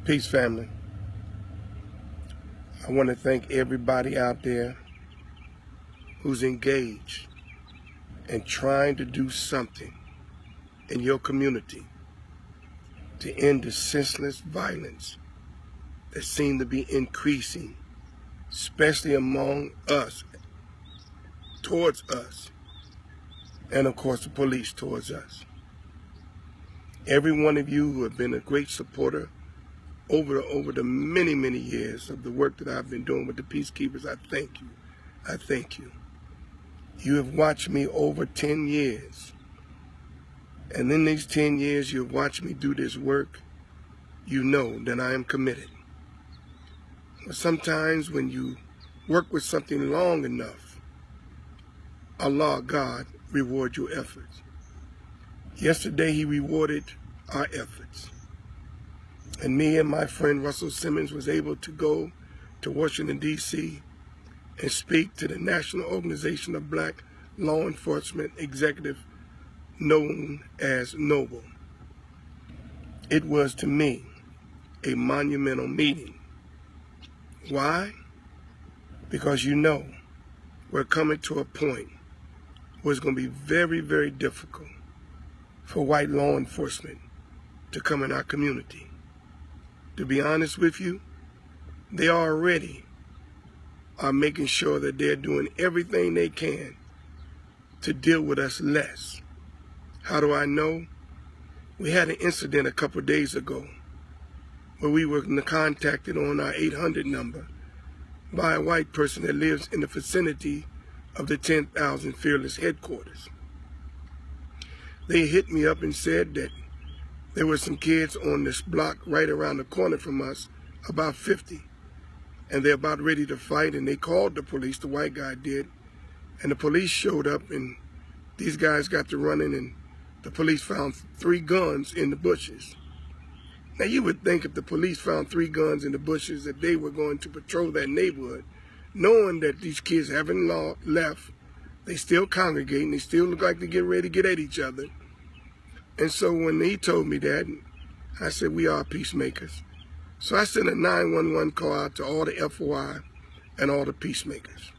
Peace, family. I want to thank everybody out there who's engaged and trying to do something in your community to end the senseless violence that seems to be increasing, especially among us, towards us, and of course the police towards us. Every one of you who have been a great supporter over the many years of the work that I've been doing with the Peacekeepers, I thank you. I thank you. You have watched me over 10 years. And in these 10 years you've watched me do this work, you know that I am committed. But sometimes when you work with something long enough, Allah, God, reward your efforts. Yesterday He rewarded our efforts. And me and my friend Russell Simmons was able to go to Washington, D.C. and speak to the National Organization of Black Law Enforcement Executive, known as NOBLE. It was, to me, a monumental meeting. Why? Because you know we're coming to a point where it's going to be very difficult for white law enforcement to come in our community. To be honest with you, they already are making sure that they're doing everything they can to deal with us less. How do I know? We had an incident a couple of days ago where we were contacted on our 800 number by a white person that lives in the vicinity of the 10,000 Fearless headquarters. They hit me up and said that there were some kids on this block right around the corner from us, about 50, and they're about ready to fight, and they called the police, the white guy did, and the police showed up, and these guys got to running, and the police found 3 guns in the bushes. Now you would think if the police found 3 guns in the bushes that they were going to patrol that neighborhood, knowing that these kids haven't left, they still congregate, and they still look like they get ready to get at each other. And so when he told me that, I said, we are peacemakers. So I sent a 911 call out to all the FOI and all the peacemakers.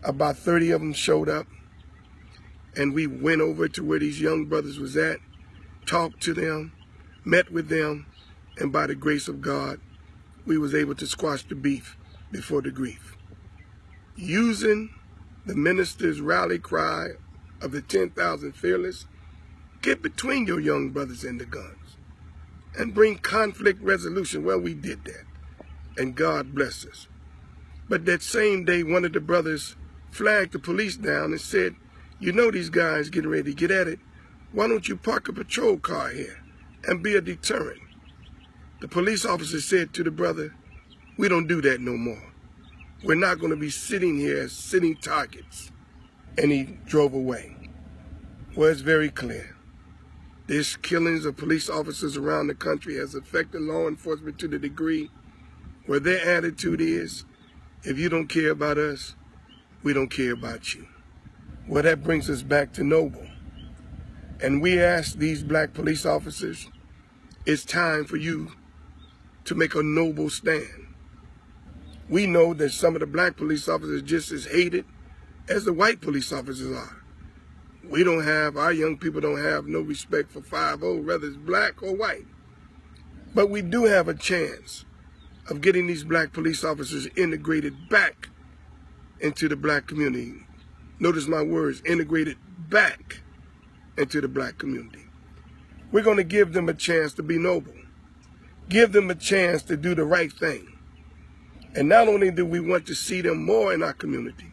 About 30 of them showed up, and we went over to where these young brothers was at, talked to them, met with them, and by the grace of God, we was able to squash the beef before the grief. Using the minister's rally cry of the 10,000 Fearless, get between your young brothers and the guns and bring conflict resolution. Well, we did that, and God bless us. But that same day, one of the brothers flagged the police down and said, you know these guys getting ready to get at it. Why don't you park a patrol car here and be a deterrent? The police officer said to the brother, we don't do that no more. We're not going to be sitting here as sitting targets. And he drove away. Well, it's very clear. This killings of police officers around the country has affected law enforcement to the degree where their attitude is, if you don't care about us, we don't care about you. Well, that brings us back to Noble. And we ask these black police officers, it's time for you to make a noble stand. We know that some of the black police officers are just as hated as the white police officers are. We don't have, our young people don't have no respect for 5-0, whether it's black or white. But we do have a chance of getting these black police officers integrated back into the black community. Notice my words, integrated back into the black community. We're going to give them a chance to be noble. Give them a chance to do the right thing. And not only do we want to see them more in our community,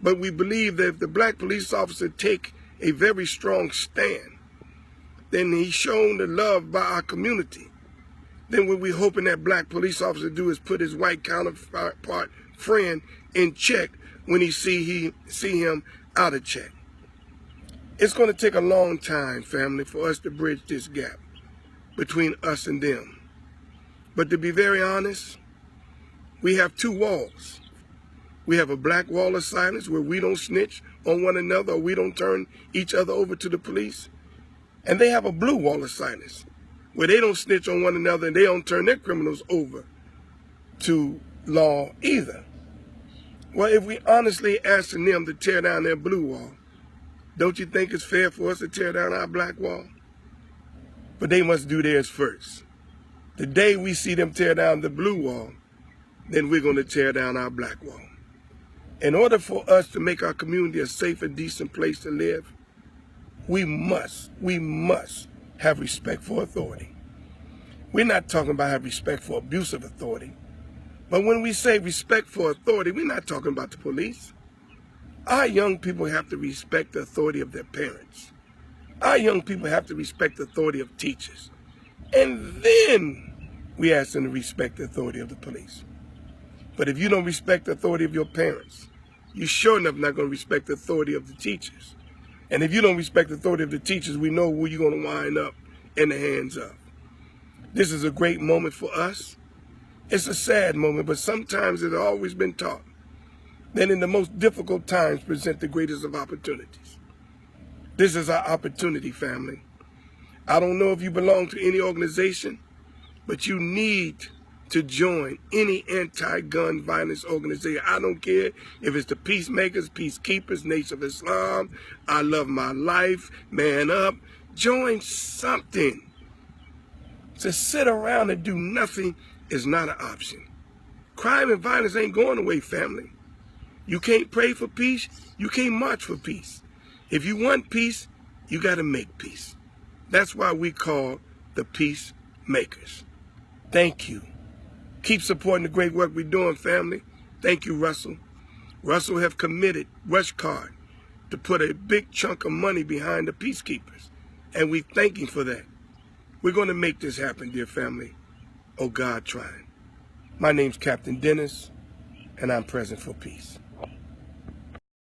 but we believe that if the black police officer take a very strong stand, then he's shown the love by our community. Then what we're hoping that black police officer do is put his white counterpart friend in check when he see him out of check. It's going to take a long time, family, for us to bridge this gap between us and them. But to be very honest, we have 2 walls. We have a black wall of silence where we don't snitch on one another or we don't turn each other over to the police. And they have a blue wall of silence where they don't snitch on one another and they don't turn their criminals over to law either. Well, if we honestly asking them to tear down their blue wall, don't you think it's fair for us to tear down our black wall? But they must do theirs first. The day we see them tear down the blue wall, then we're going to tear down our black wall. In order for us to make our community a safe and decent place to live, we must have respect for authority. We're not talking about have respect for abusive authority. But when we say respect for authority, we're not talking about the police. Our young people have to respect the authority of their parents. Our young people have to respect the authority of teachers. And then we ask them to respect the authority of the police. But if you don't respect the authority of your parents, you're sure enough not going to respect the authority of the teachers. And if you don't respect the authority of the teachers, we know where you're going to wind up in the hands of. This is a great moment for us. It's a sad moment, but sometimes it's always been taught that in the most difficult times present the greatest of opportunities. This is our opportunity, family. I don't know if you belong to any organization, but you need to join any anti-gun violence organization. I don't care if it's the Peacemakers, Peacekeepers, Nation of Islam, I Love My Life, Man Up. Join something. To sit around and do nothing is not an option. Crime and violence ain't going away, family. You can't pray for peace. You can't march for peace. If you want peace, you got to make peace. That's why we call the Peacemakers. Thank you. Keep supporting the great work we're doing, family. Thank you, Russell. Russell have committed, Rushcard, to put a big chunk of money behind the Peacekeepers. And we thank him for that. We're going to make this happen, dear family. Oh, God, trying. My name's Captain Dennis, and I'm present for peace.